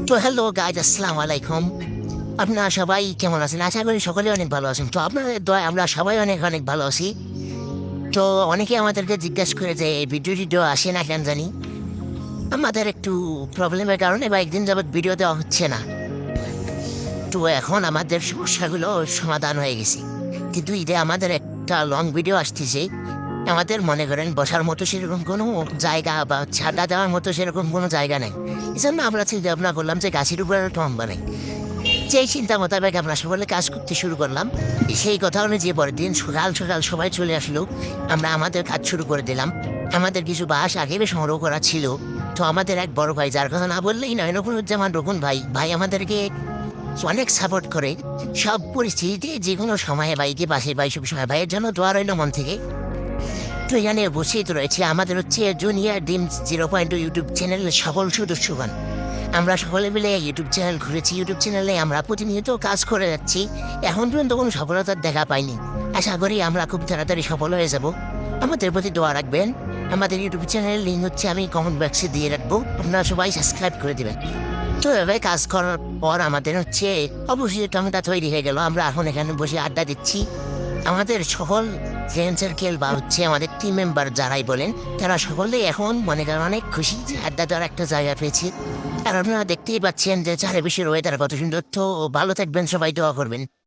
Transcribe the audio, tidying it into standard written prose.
তো hello guys, আসসালামু আলাইকুম। আপনারা সবাই কেমন আছেন? আশা করি সকলে অনেক ভালো আছেন। তো আপনাদের দয়ায় আমরা সবাই অনেক অনেক ভালো আছি। তো অনেকে আমাদেরকে জিজ্ঞেস করে যে এই ভিডিও টিডিও আসে না কেন জানি। আমাদের একটু প্রবলেমের কারণে বা একদিন যাবৎ ভিডিও দেওয়া হচ্ছে না। তো এখন আমাদের সমস্যাগুলো সমাধান হয়ে গেছে, কিন্তু ঈদে আমাদের একটা লং ভিডিও আসতেছে। আমাদের মনে করেন বসার মতো সেরকম কোনো জায়গা বা ছাদা দেওয়ার মতো সেরকম কোনো জায়গা নেই। এই জন্য আমরা চিন্তা ভাবনা করলাম যে গাছের উপরে টম বানাই। যেই চিন্তা মোতাবেক আমরা সকলে কাজ করতে শুরু করলাম। সেই কথা অনুযায়ী পরের দিন সকাল সকাল সবাই চলে আসলো। আমরা আমাদের কাজ শুরু করে দিলাম। আমাদের কিছু বাঁশ আগের সংগ্রহ করা ছিল। তো আমাদের এক বড় ভাই, যার কথা না বললেই নয়, রকুনুজ্জামান রকুন ভাই ভাই আমাদেরকে অনেক সাপোর্ট করে সব পরিস্থিতিতে, যে কোনো সময়ে ভাইকে পাশে পাই সব সময়। ভাইয়ের জন্য দোয়া রইল মন থেকে। তো এখানে উপস্থিত রয়েছে আমাদের জুনিয়র ডিমস 0.2 ইউটিউব চ্যানেলের সকল সদস্যগণ। আমরা সকলে মিলে ইউটিউব চ্যানেল খুলেছি। ইউটিউব চ্যানেলে আমরা প্রতিনিয়ত কাজ করে যাচ্ছি। এখন পর্যন্ত কোনো সফলতার দেখা পাইনি। আশা করি আমরা খুব তাড়াতাড়ি সফল হয়ে যাব। আমাদের প্রতি দোয়া রাখবেন। আমাদের ইউটিউব চ্যানেলের লিঙ্ক হচ্ছে আমি কমেন্ট বক্সে দিয়ে রাখবো, আপনারা সবাই সাবস্ক্রাইব করে দেবেন। তো এভাবে কাজ করার পর আমাদের অবশ্যই টমেটো তৈরি হয়ে গেল। আমরা এখন এখানে বসে আড্ডা দিচ্ছি। আমাদের সকল ফ্রেন্ড সার্কেল বা আমাদের টিম মেম্বার যারাই বলেন, তারা সকলেই এখন মনে করেন অনেক খুশি যে আড্ডা দেওয়ার একটা জায়গা পেয়েছি। আর আপনারা দেখতেই পাচ্ছেন যে চারিপাশের ওয়েদার কত সুন্দর। তো ভালো থাকবেন, সবাই দোয়া করবেন।